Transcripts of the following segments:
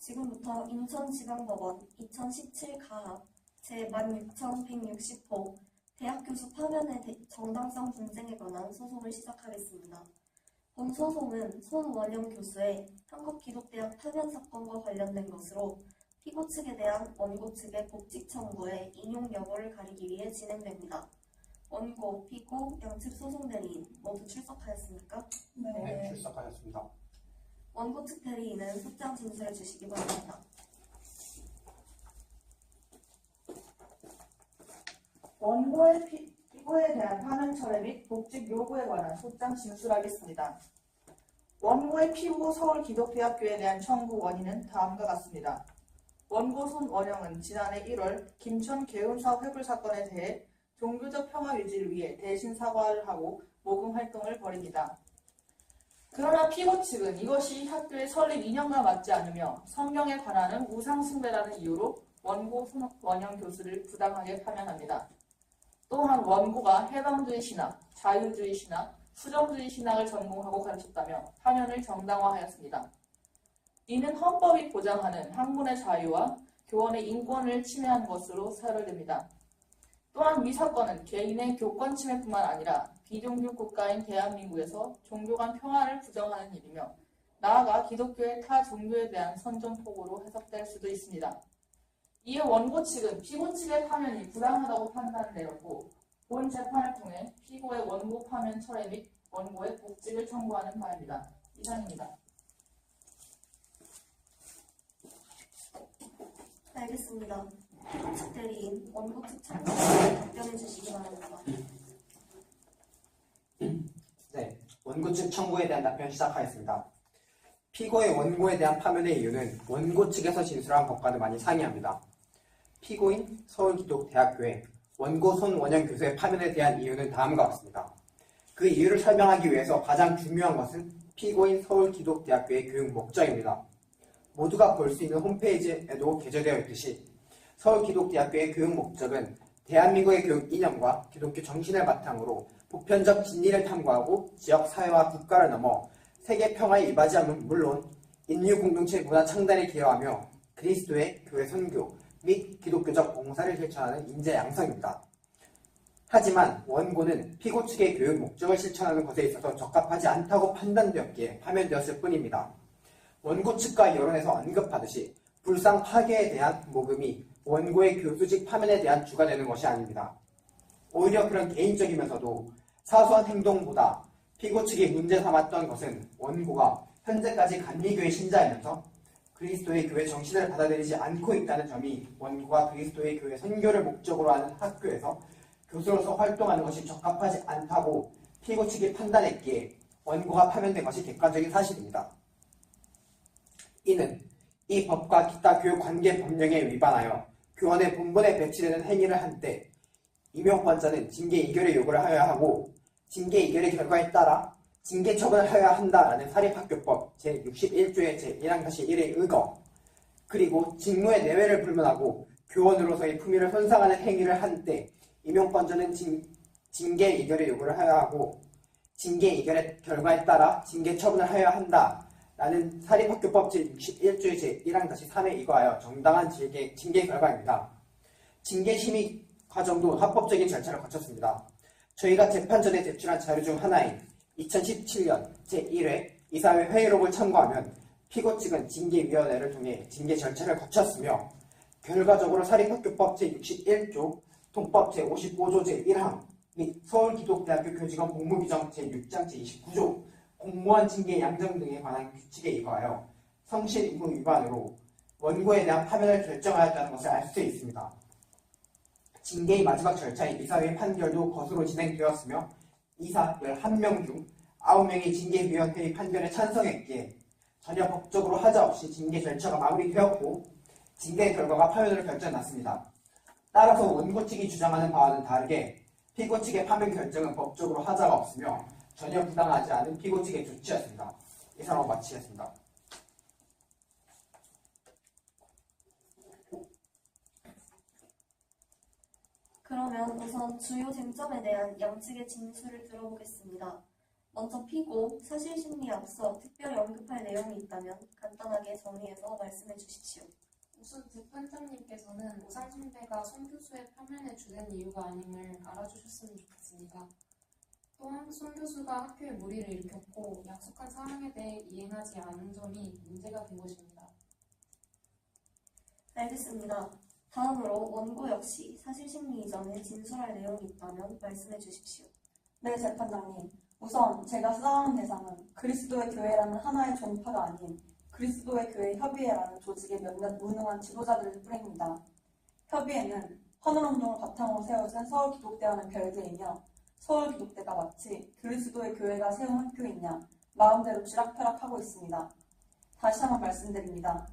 지금부터 인천지방법원 2017 가합 제16,160호 대학교수 파면의 정당성 분쟁에 관한 소송을 시작하겠습니다. 본 소송은 손원영 교수의 한국기독대학 파면 사건과 관련된 것으로 피고 측에 대한 원고 측의 복직 청구의 인용 여부를 가리기 위해 진행됩니다. 원고, 피고, 양측 소송 대리인 모두 출석하였습니까? 네, 출석하였습니다. 원고 측 대리인은 소장 진술해 주시기 바랍니다. 원고의 피고에 대한 파면 철회 및 복직 요구에 관한 소장 진술하겠습니다. 원고의 피고 서울기독대학교에 대한 청구 원인은 다음과 같습니다. 원고 손원영은 지난해 1월 김천 개운사 회불 사건에 대해 종교적 평화 유지를 위해 대신 사과를 하고 모금 활동을 벌입니다. 그러나 피고 측은 이것이 학교의 설립 이념과 맞지 않으며 성경에 관하는 우상숭배라는 이유로 원고 손원영 교수를 부당하게 파면합니다. 또한 원고가 해방주의 신학, 자유주의 신학, 수정주의 신학을 전공하고 가르쳤다며 파면을 정당화하였습니다. 이는 헌법이 보장하는 학문의 자유와 교원의 인권을 침해한 것으로 사료됩니다. 또한 이 사건은 개인의 교권 침해뿐만 아니라 비종교 국가인 대한민국에서 종교 간 평화를 부정하는 일이며 나아가 기독교의 타 종교에 대한 선전포고로 해석될 수도 있습니다. 이에 원고 측은 피고 측의 파면이 부당하다고 판단을 내렸고 본 재판을 통해 피고의 원고 파면 철회 및 원고의 복직을 청구하는 바입니다. 이상입니다. 알겠습니다. 피고 측 대리인, 원고 측 참고자에 답변해 주시기 바랍니다. 네, 원고 측 청구에 대한 답변 시작하겠습니다. 피고의 원고에 대한 파면의 이유는 원고 측에서 진술한 것과는 많이 상이합니다. 피고인 서울기독대학교의 원고 손원영 교수의 파면에 대한 이유는 다음과 같습니다. 그 이유를 설명하기 위해서 가장 중요한 것은 피고인 서울기독대학교의 교육 목적입니다. 모두가 볼 수 있는 홈페이지에도 게재되어 있듯이 서울기독대학교의 교육 목적은 대한민국의 교육 이념과 기독교 정신을 바탕으로 보편적 진리를 탐구하고 지역 사회와 국가를 넘어 세계 평화에 이바지함은 물론 인류 공동체 문화 창달에 기여하며 그리스도의 교회 선교 및 기독교적 봉사를 실천하는 인재 양성입니다. 하지만 원고는 피고 측의 교육 목적을 실천하는 것에 있어서 적합하지 않다고 판단되었기에 파면되었을 뿐입니다. 원고 측과 여론에서 언급하듯이 불상 파괴에 대한 모금이 원고의 교수직 파면에 대한 주가 되는 것이 아닙니다. 오히려 그런 개인적이면서도 사소한 행동보다 피고 측이 문제 삼았던 것은 원고가 현재까지 감리교회 신자이면서 그리스도의 교회 정신을 받아들이지 않고 있다는 점이 원고가 그리스도의 교회 선교를 목적으로 하는 학교에서 교수로서 활동하는 것이 적합하지 않다고 피고 측이 판단했기에 원고가 파면된 것이 객관적인 사실입니다. 이는 이 법과 기타 교육관계 법령에 위반하여 교원의 본분에 배치되는 행위를 한 때 임용권자는 징계 이결의 요구를 하여야 하고 징계 이결의 결과에 따라 징계 처분을 하여야 한다라는 사립학교법 제61조의 제1항-1의 의거, 그리고 직무의 내외를 불문하고 교원으로서의 품위를 손상하는 행위를 한 때 임용권자는 징계 이결의 요구를 하여야 하고 징계 이결의 결과에 따라 징계 처분을 하여야 한다라는 사립학교법 제61조의 제1항-3에 의거하여 정당한 징계 결과입니다. 징계 심의 과정도 합법적인 절차를 거쳤습니다. 저희가 재판 전에 제출한 자료 중 하나인 2017년 제1회 이사회 회의록을 참고하면 피고 측은 징계위원회를 통해 징계 절차를 거쳤으며 결과적으로 사립학교법 제61조, 통법 제55조 제1항 및 서울기독대학교 교직원 복무규정 제6장 제29조, 공무원 징계 양정 등에 관한 규칙에 의거하여 성실 의무 위반으로 원고에 대한 파면을 결정하였다는 것을 알 수 있습니다. 징계의 마지막 절차인 이사회 판결도 것으로 진행되었으며 이사 11명 중 9명이 징계위원회의 판결에 찬성했기에 전혀 법적으로 하자 없이 징계 절차가 마무리되었고 징계 결과가 파면으로 결정났습니다. 따라서 원고 측이 주장하는 바와는 다르게 피고 측의 파면 결정은 법적으로 하자가 없으며 전혀 부당하지 않은 피고 측의 조치였습니다. 이상으로 마치겠습니다. 그러면 우선 주요 쟁점에 대한 양측의 진술을 들어보겠습니다. 먼저 피고 사실심리에 앞서 특별히 언급할 내용이 있다면 간단하게 정리해서 말씀해 주십시오. 우선 재판장님께서는 우상숭배가 손 교수의 표면에 주된 이유가 아님을 알아주셨으면 좋겠습니다. 또한 손 교수가 학교에 무리를 일으켰고 약속한 사항에 대해 이행하지 않은 점이 문제가 된 것입니다. 알겠습니다. 다음으로 원고 역시 사실심리 이전에 진술할 내용이 있다면 말씀해 주십시오. 네, 재판장님. 우선 제가 수사하는 대상은 그리스도의 교회라는 하나의 종파가 아닌 그리스도의 교회 협의회라는 조직의 몇몇 무능한 지도자들을 뿌립니다. 협의회는 헌원운동을 바탕으로 세워진 서울기독대와는 별개이며 서울기독대가 마치 그리스도의 교회가 세운 학교이냐 마음대로 쥐락펴락하고 있습니다. 다시 한번 말씀드립니다.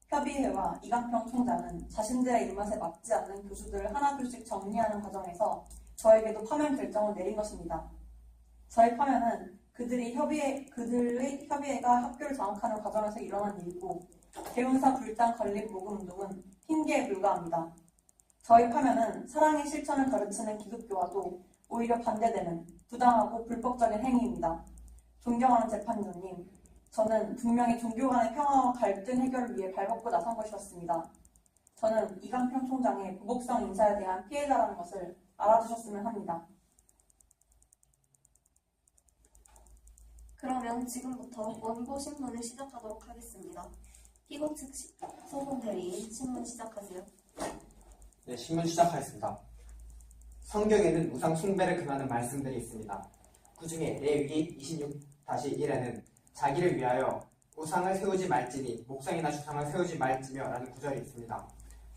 협의회와 이강평 총장은 자신들의 입맛에 맞지 않는 교수들을 하나둘씩 정리하는 과정에서 저에게도 파면 결정을 내린 것입니다. 저의 파면은 그들의 협의회가 학교를 장악하는 과정에서 일어난 일이고 개운사 불당 건립 모금 운동은 핑계에 불과합니다. 저희 파면은 사랑의 실천을 가르치는 기독교와도 오히려 반대되는 부당하고 불법적인 행위입니다. 존경하는 재판장님, 저는 분명히 종교 간의 평화와 갈등 해결을 위해 발벗고 나선 것이었습니다. 저는 이강평 총장의 보복성 인사에 대한 피해자라는 것을 알아주셨으면 합니다. 그러면 지금부터 원고 신문을 시작하도록 하겠습니다. 피고 측 소송 대리인 신문 시작하세요. 네, 신문 시작하겠습니다. 성경에는 우상 숭배를 금하는 말씀들이 있습니다. 그 중에 레위기 26-1에는 자기를 위하여 우상을 세우지 말지니 목상이나 주상을 세우지 말지며 라는 구절이 있습니다.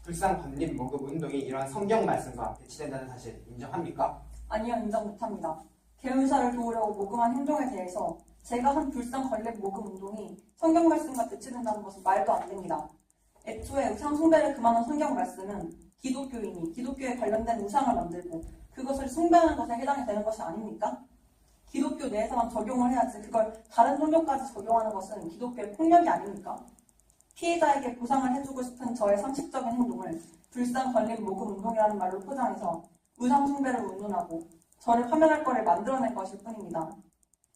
불상 건립 모금 운동이 이러한 성경 말씀과 배치된다는 사실 인정합니까? 아니요, 인정 못합니다. 개운사를 도우려고 모금한 행동에 대해서 제가 한 불상 건립 모금 운동이 성경 말씀과 배치된다는 것은 말도 안 됩니다. 애초에 우상 숭배를 금하는 성경 말씀은 기독교인이 기독교에 관련된 우상을 만들고 그것을 숭배하는 것에 해당이 되는 것이 아닙니까? 기독교 내에서만 적용을 해야지 그걸 다른 종교까지 적용하는 것은 기독교의 폭력이 아닙니까? 피해자에게 보상을 해주고 싶은 저의 상식적인 행동을 불상 건립 모금 운동이라는 말로 포장해서 우상 숭배를 운운하고 저를 파면할 거를 만들어낸 것일 뿐입니다.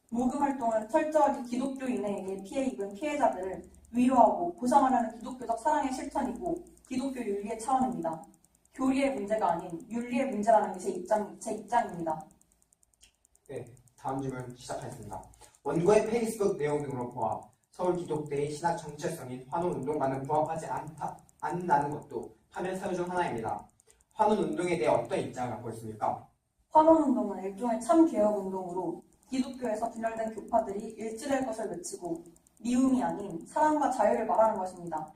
모금 활동은 철저하게 기독교인에게 피해 입은 피해자들을 위로하고 보상하려는 기독교적 사랑의 실천이고 기독교 윤리의 차원입니다. 교리의 문제가 아닌 윤리의 문제라는 게 제 입장입니다. 네, 다음 질문 시작하겠습니다. 원고의 페이스북 내용 등으로 보아 서울기독대의 신학 정체성인 환원운동과는 부합하지 않는다는 것도 파면 사유 중 하나입니다. 환원운동에 대해 어떤 입장을 갖고 있습니까? 환원운동은 일종의 참개혁운동으로 기독교에서 분열된 교파들이 일치될 것을 외치고 미움이 아닌 사랑과 자유를 말하는 것입니다.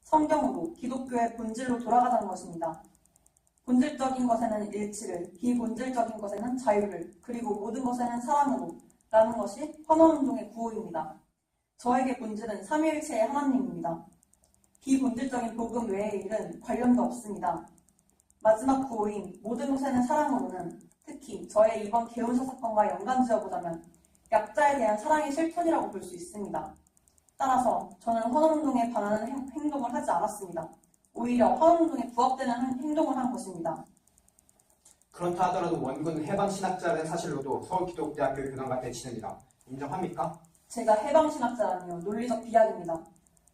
성경으로 기독교의 본질로 돌아가자는 것입니다. 본질적인 것에는 일치를, 비본질적인 것에는 자유를, 그리고 모든 것에는 사랑으로 라는 것이 환원운동의 구호입니다. 저에게 본질은 삼위일체의 하나님입니다. 비본질적인 복음 외의 일은 관련도 없습니다. 마지막 구호인 모든 것에는 사랑으로는 특히 저의 이번 개운사 사건과 연관지어보자면 약자에 대한 사랑의 실천이라고 볼 수 있습니다. 따라서 저는 환원운동에 반하는 행동을 하지 않았습니다. 오히려 환원운동에 부합되는 행동을 한 것입니다. 그렇다 하더라도 원고는 해방신학자라는 사실로도 서울기독대학교 교단과 배치됩니다. 인정합니까? 제가 해방신학자라니요. 논리적 비약입니다.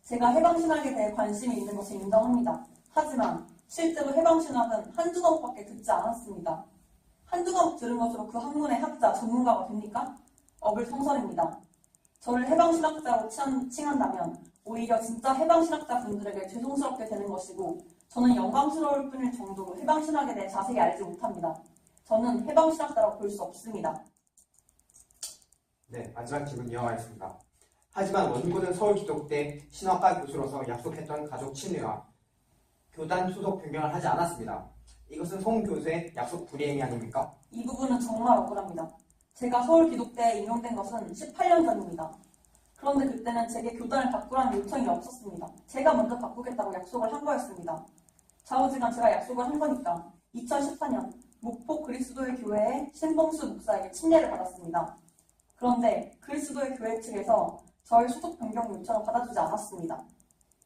제가 해방신학에 대해 관심이 있는 것을 인정합니다. 하지만 실제로 해방신학은 한두 과목밖에 듣지 않았습니다. 한두 과목 들은 것으로 그 학문의 학자, 전문가가 됩니까? 어불성설입니다. 저를 해방신학자로 칭한다면 오히려 진짜 해방신학자 분들에게 죄송스럽게 되는 것이고 저는 영광스러울 뿐일 정도로 해방신학에 대해 자세히 알지 못합니다. 저는 해방신학자라고 볼 수 없습니다. 네, 마지막 질문 이어가겠습니다. 하지만 원고는 서울기독대 신학과 교수로서 약속했던 가족 친회와 교단 소속 변경을 하지 않았습니다. 이것은 송 교수의 약속 불이행이 아닙니까? 이 부분은 정말 억울합니다. 제가 서울기독대에 임용된 것은 18년 전입니다. 그런데 그때는 제게 교단을 바꾸라는 요청이 없었습니다. 제가 먼저 바꾸겠다고 약속을 한 거였습니다. 좌우지간 제가 약속을 한 거니까 2014년 목포 그리스도의 교회의 신봉수 목사에게 침례를 받았습니다. 그런데 그리스도의 교회 측에서 저희 소속 변경 요청을 받아주지 않았습니다.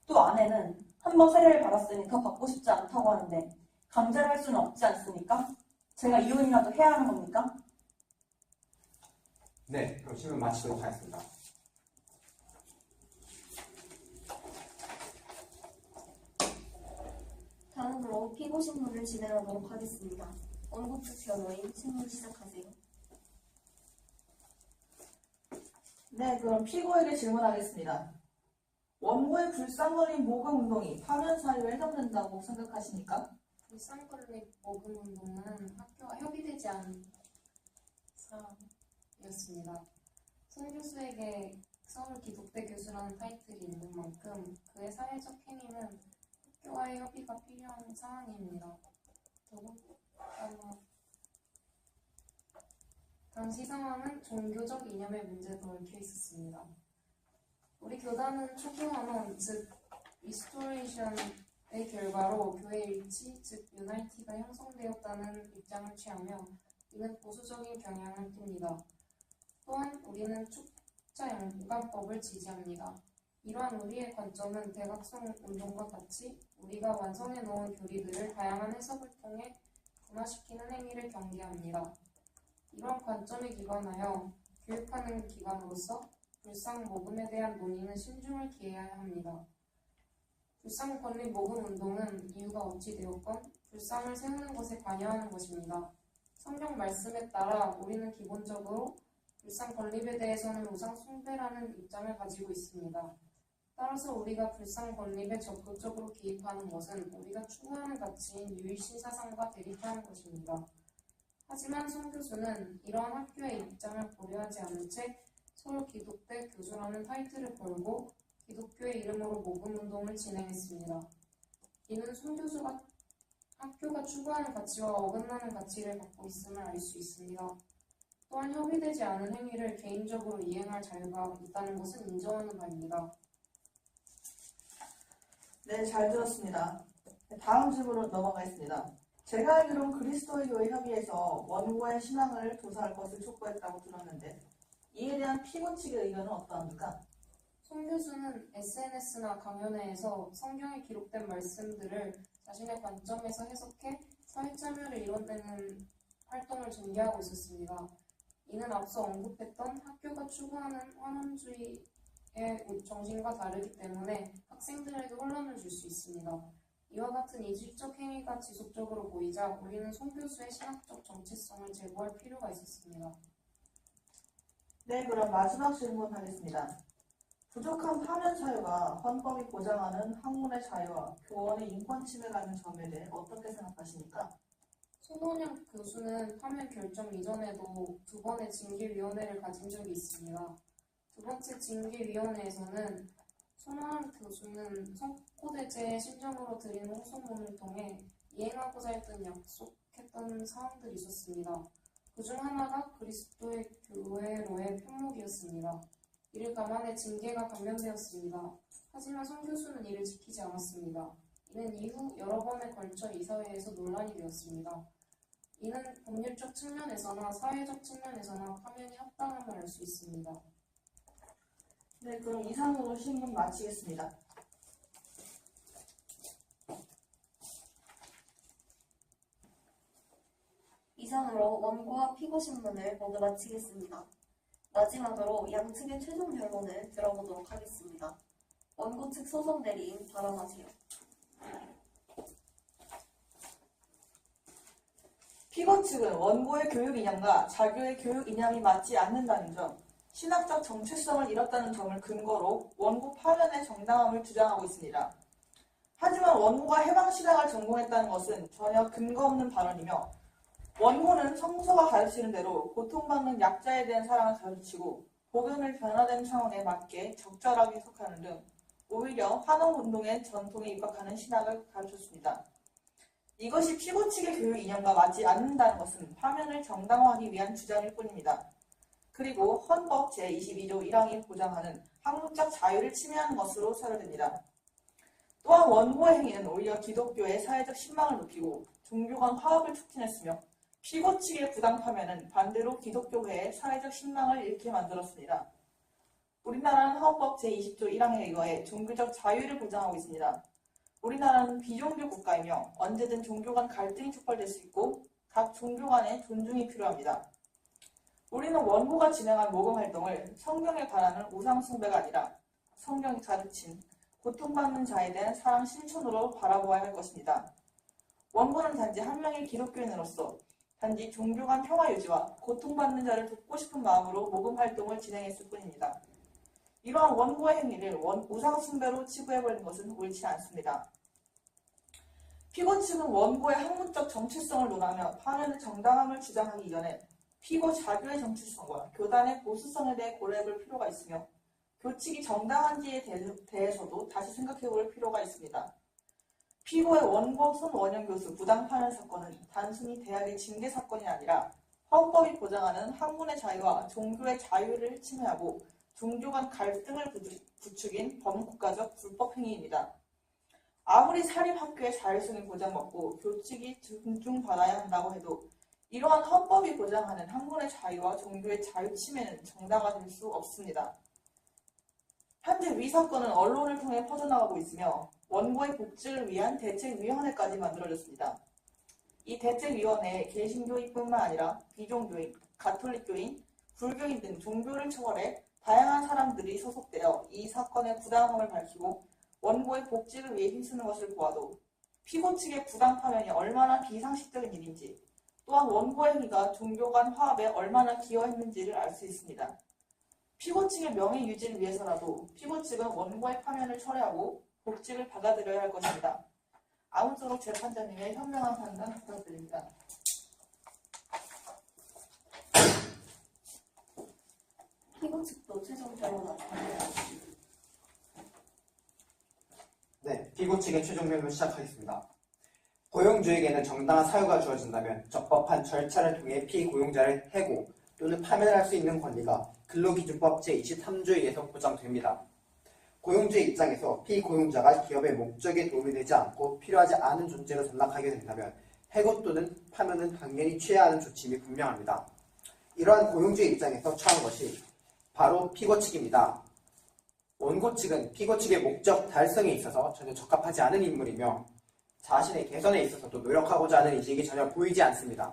또 아내는 한 번 세례를 받았으니 더 받고 싶지 않다고 하는데 강제를 할 수는 없지 않습니까? 제가 이혼이라도 해야 하는 겁니까? 네, 그럼 질문 마치도록 하겠습니다. 다음으로 피고 신문을 진행하도록 하겠습니다. 원고 측 변호인 신문 시작하세요. 네, 그럼 피고에게 질문하겠습니다. 원고의 불쌍거림 모금 운동이 파면 사유에 해당된다고 생각하십니까? 불쌍건립 모금 운동은 학교와 협의되지 않은 사안이었습니다. 손 교수에게 서울 기독대 교수라는 타이틀이 있는 만큼 그의 사회적 행위는 학교와의 협의가 필요한 사안입니다. 더군다나 당시 상황은 종교적 이념의 문제도 얽혀 있었습니다. 우리 교단은 초기 환원, 즉 리스토레이션의 결과로 교회 일치, 즉 유나이티가 형성되었다는 입장을 취하며 이는 보수적인 경향을 띱니다. 또한 우리는 축자 영감법을 지지합니다. 이러한 우리의 관점은 대각성 운동과 같이 우리가 완성해 놓은 교리들을 다양한 해석을 통해 분화시키는 행위를 경계합니다. 이러한 관점에 기반하여 교육하는 기관으로서 불상 모금에 대한 논의는 신중을 기해야 합니다. 불상 건립 모금 운동은 이유가 어찌 되었건 불상을 세우는 것에 관여하는 것입니다. 성경 말씀에 따라 우리는 기본적으로 불상 건립에 대해서는 우상 숭배라는 입장을 가지고 있습니다. 따라서 우리가 불상 건립에 적극적으로 개입하는 것은 우리가 추구하는 가치인 유일신 사상과 대립하는 것입니다. 하지만 손 교수는 이러한 학교의 입장을 고려하지 않은 채 서울 기독대 교수라는 타이틀을 걸고 기독교의 이름으로 모금 운동을 진행했습니다. 이는 손 교수가 학교가 추구하는 가치와 어긋나는 가치를 갖고 있음을 알 수 있습니다. 또한 협의되지 않은 행위를 개인적으로 이행할 자유가 있다는 것은 인정하는 바입니다. 네, 잘 들었습니다. 다음 질문으로 넘어가겠습니다. 제가 알기로는 그리스도의 교회 협의회에서 원고의 신앙을 조사할 것을 촉구했다고 들었는데 이에 대한 피고 측의 의견은 어떠합니까? 손 교수는 SNS나 강연회에서 성경에 기록된 말씀들을 자신의 관점에서 해석해 사회 참여를 이뤄내는 활동을 전개하고 있었습니다. 이는 앞서 언급했던 학교가 추구하는 환원주의의 정신과 다르기 때문에 학생들에게 혼란을 줄 수 있습니다. 이와 같은 이질적 행위가 지속적으로 보이자 우리는 손 교수의 신학적 정체성을 제고할 필요가 있었습니다. 네, 그럼 마지막 질문 하겠습니다. 부족한 파면 사유가 헌법이 보장하는 학문의 자유와 교원의 인권 침해가 있는 점에 대해 어떻게 생각하십니까? 손원영 교수는 파면 결정 이전에도 2번의 징계위원회를 가진 적이 있습니다. 2번째 징계위원회에서는 손원영 교수는 성코대제 신청으로 드린 호소문을 통해 이행하고자 했던 약속했던 사항들이 있었습니다. 그중 하나가 그리스도의 교회로의 편목이었습니다. 이를 감안해 징계가 감면되었습니다. 하지만 손 교수는 이를 지키지 않았습니다. 이는 이후 여러 번에 걸쳐 이사회에서 논란이 되었습니다. 이는 법률적 측면에서나 사회적 측면에서나 파면이 합당함을 알 수 있습니다. 네, 그럼 이상으로 신문 마치겠습니다. 이상으로 원고와 피고 신문을 모두 마치겠습니다. 마지막으로 양측의 최종 변론을 들어보도록 하겠습니다. 원고 측 소송 대리인 발언하세요. 피고 측은 원고의 교육 이념과 자교의 교육 이념이 맞지 않는다는 점, 신학적 정체성을 잃었다는 점을 근거로 원고 파면의 정당함을 주장하고 있습니다. 하지만 원고가 해방신학을 전공했다는 것은 전혀 근거 없는 발언이며 원고는 성서가 가르치는 대로 고통받는 약자에 대한 사랑을 가르치고 복음을 변화된 상황에 맞게 적절하게 해석하는 등 오히려 환원운동의 전통에 입각하는 신학을 가르쳤습니다. 이것이 피고 측의 교육 이념과 맞지 않는다는 것은 파면을 정당화하기 위한 주장일 뿐입니다. 그리고 헌법 제22조 1항이 보장하는 학문적 자유를 침해하는 것으로 사료됩니다. 또한 원고의 행위는 오히려 기독교의 사회적 신망을 높이고 종교 간 화합을 촉진했으며 피고 측의 부당 파면은 반대로 기독교회의 사회적 신망을 잃게 만들었습니다. 우리나라는 헌법 제20조 1항에 의거해 종교적 자유를 보장하고 있습니다. 우리나라는 비종교 국가이며 언제든 종교 간 갈등이 촉발될 수 있고 각 종교 간의 존중이 필요합니다. 우리는 원고가 진행한 모금 활동을 성경에 관한 우상 숭배가 아니라 성경이 가르친 고통받는 자에 대한 사랑 실천으로 바라보아야 할 것입니다. 원고는 단지 한 명의 기독교인으로서 단지 종교 간 평화 유지와 고통받는 자를 돕고 싶은 마음으로 모금 활동을 진행했을 뿐입니다. 이러한 원고의 행위를 우상 숭배로 치부해버리는 것은 옳지 않습니다. 피고 측은 원고의 학문적 정체성을 논하며 파면의 정당함을 주장하기 이전에 피고 자교의 정체성과 교단의 보수성에 대해 고려해볼 필요가 있으며 교칙이 정당한지에 대해서도 다시 생각해볼 필요가 있습니다. 피고의 원고 손원영 교수 부당 파면 사건은 단순히 대학의 징계 사건이 아니라 헌법이 보장하는 학문의 자유와 종교의 자유를 침해하고 종교 간 갈등을 부추긴 범국가적 불법 행위입니다. 아무리 사립학교의 자율성이 보장받고 교칙이 존중받아야 한다고 해도 이러한 헌법이 보장하는 학문의 자유와 종교의 자유 침해는 정당화될 수 없습니다. 현재 위 사건은 언론을 통해 퍼져나가고 있으며 원고의 복지를 위한 대책위원회까지 만들어졌습니다. 이 대책위원회에 개신교인뿐만 아니라 비종교인, 가톨릭교인, 불교인 등 종교를 초월해 다양한 사람들이 소속되어 이 사건의 부당함을 밝히고 원고의 복지를 위해 힘쓰는 것을 보아도 피고 측의 부당 파면이 얼마나 비상식적인 일인지 또한 원고의 행위가 종교 간 화합에 얼마나 기여했는지를 알 수 있습니다. 피고 측의 명예 유지를 위해서라도 피고 측은 원고의 파면을 철회하고 복지를 받아들여야 할 것입니다. 아무쪼록 재판장님의 현명한 판단 부탁드립니다. 피고 측도 최종 변론하겠습니다. 네, 피고 측의 최종 변론 시작하겠습니다. 고용주에게는 정당한 사유가 주어진다면 적법한 절차를 통해 피고용자를 해고 또는 파면할 수 있는 권리가 근로기준법 제23조에 의해서 보장됩니다. 고용주의 입장에서 피고용자가 기업의 목적에 도움이 되지 않고 필요하지 않은 존재로 전락하게 된다면 해고 또는 파면은 당연히 취해야 하는 조치임이 분명합니다. 이러한 고용주의 입장에서 처한 것이 바로 피고 측입니다. 원고 측은 피고 측의 목적 달성에 있어서 전혀 적합하지 않은 인물이며 자신의 개선에 있어서도 노력하고자 하는 의식이 전혀 보이지 않습니다.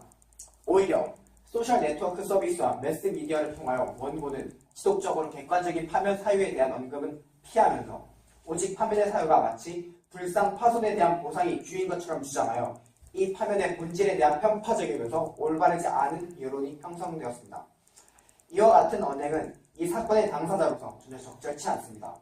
오히려 소셜 네트워크 서비스와 매스미디어를 통하여 원고는 지속적으로 객관적인 파면 사유에 대한 언급은 피하면서 오직 파면의 사유가 마치 불상 파손에 대한 보상이 주인 것처럼 주장하여 이 파면의 본질에 대한 편파적이면서 올바르지 않은 여론이 형성되었습니다. 이와 같은 언행은 이 사건의 당사자로서 전혀 적절치 않습니다.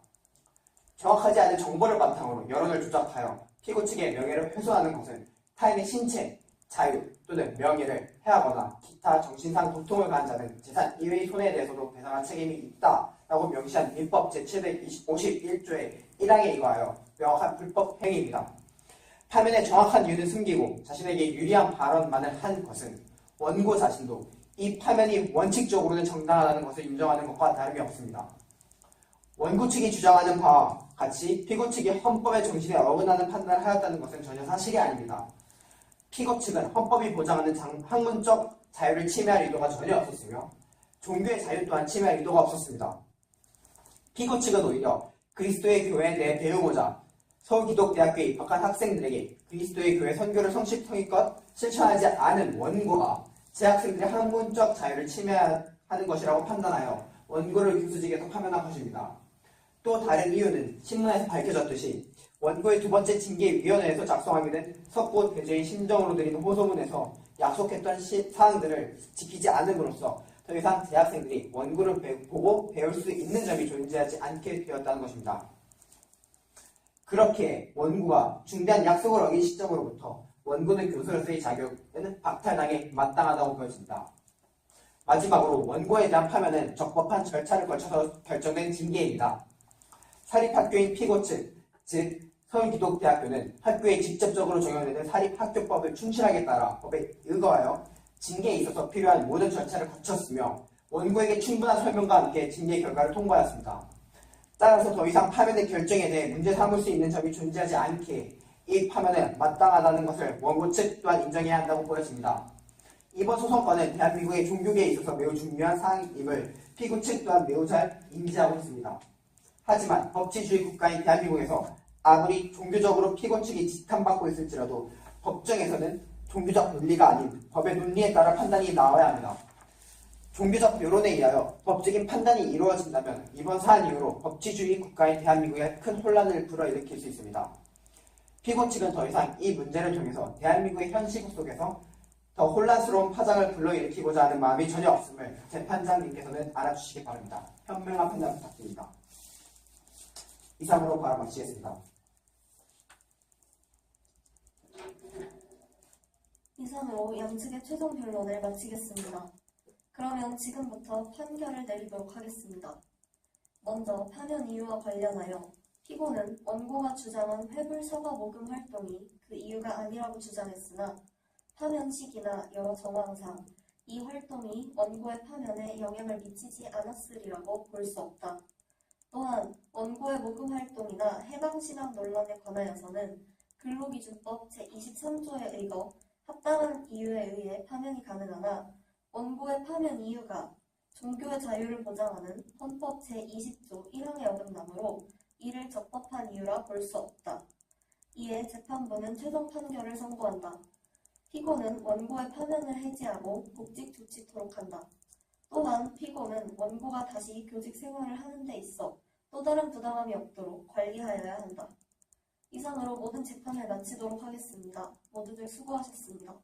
정확하지 않은 정보를 바탕으로 여론을 조작하여 피고 측의 명예를 훼손하는 것은 타인의 신체, 자유 또는 명예를 해하거나 기타 정신상 고통을 가한 자는 재산 이외의 손해에 대해서도 배상할 책임이 있다라고 명시한 민법 제751조의 1항에 의거하여 명확한 불법 행위입니다. 파면의 정확한 이유는 숨기고 자신에게 유리한 발언만을 한 것은 원고 자신도 이 파면이 원칙적으로는 정당하다는 것을 인정하는 것과 다름이 없습니다. 원고 측이 주장하는 바와 같이 피고 측이 헌법의 정신에 어긋나는 판단을 하였다는 것은 전혀 사실이 아닙니다. 피고 측은 헌법이 보장하는 학문적 자유를 침해할 의도가 전혀 없었으며 종교의 자유 또한 침해할 의도가 없었습니다. 피고 측은 오히려 그리스도의 교회에 대해 배우고자 서울기독대학교에 입학한 학생들에게 그리스도의 교회 선교를 성실성의껏 실천하지 않은 원고가 재학생들의 학문적 자유를 침해하는 것이라고 판단하여 원고를 교수직에서 파면한 것입니다. 또 다른 이유는 신문에서 밝혀졌듯이 원고의 두 번째 징계위원회에서 작성하게 된 석고 대죄인 심정으로 드린 호소문에서 약속했던 사항들을 지키지 않음으로써 더 이상 재학생들이 원고를 보고 배울 수 있는 점이 존재하지 않게 되었다는 것입니다. 그렇게 원고가 중대한 약속을 어긴 시점으로부터 원고는 교수로서의 자격은 박탈당해 마땅하다고 보여집니다. 마지막으로 원고에 대한 파면은 적법한 절차를 거쳐서 결정된 징계입니다. 사립학교인 피고 측, 즉 서울기독대학교는 학교에 직접적으로 적용되는 사립학교법을 충실하게 따라 법에 의거하여 징계에 있어서 필요한 모든 절차를 거쳤으며 원고에게 충분한 설명과 함께 징계 결과를 통보하였습니다. 따라서 더 이상 파면의 결정에 대해 문제 삼을 수 있는 점이 존재하지 않게 이 파면은 마땅하다는 것을 원고 측 또한 인정해야 한다고 보여집니다. 이번 소송건은 대한민국의 종교계에 있어서 매우 중요한 사항임을 피고 측 또한 매우 잘 인지하고 있습니다. 하지만 법치주의 국가인 대한민국에서 아무리 종교적으로 피고 측이 지탄받고 있을지라도 법정에서는 종교적 논리가 아닌 법의 논리에 따라 판단이 나와야 합니다. 종교적 여론에 의하여 법적인 판단이 이루어진다면 이번 사안 이후로 법치주의 국가인 대한민국에 큰 혼란을 불어일으킬 수 있습니다. 피고 측은 더 이상 이 문제를 통해서 대한민국의 현 시국 속에서 더 혼란스러운 파장을 불러일으키고자 하는 마음이 전혀 없음을 재판장님께서는 알아주시기 바랍니다. 현명한 판단 부탁드립니다. 이상으로 발언 마치겠습니다. 이상으로 양측의 최종 변론을 마치겠습니다. 그러면 지금부터 판결을 내리도록 하겠습니다. 먼저 파면 이유와 관련하여 피고는 원고가 주장한 회불서가 모금 활동이 그 이유가 아니라고 주장했으나 파면 시기나 여러 정황상 이 활동이 원고의 파면에 영향을 미치지 않았으리라고 볼 수 없다. 또한 원고의 모금 활동이나 해방신앙 논란에 관하여서는 근로기준법 제23조에 의거 합당한 이유에 의해 파면이 가능하나 원고의 파면 이유가 종교의 자유를 보장하는 헌법 제20조 1항에 어긋나므로 이를 적법한 이유라 볼 수 없다. 이에 재판부는 최종 판결을 선고한다. 피고는 원고의 파면을 해지하고 복직 조치토록 한다. 또한 피고는 원고가 다시 교직 생활을 하는 데 있어 또 다른 부당함이 없도록 관리하여야 한다. 이상으로 모든 재판을 마치도록 하겠습니다. 모두들 수고하셨습니다.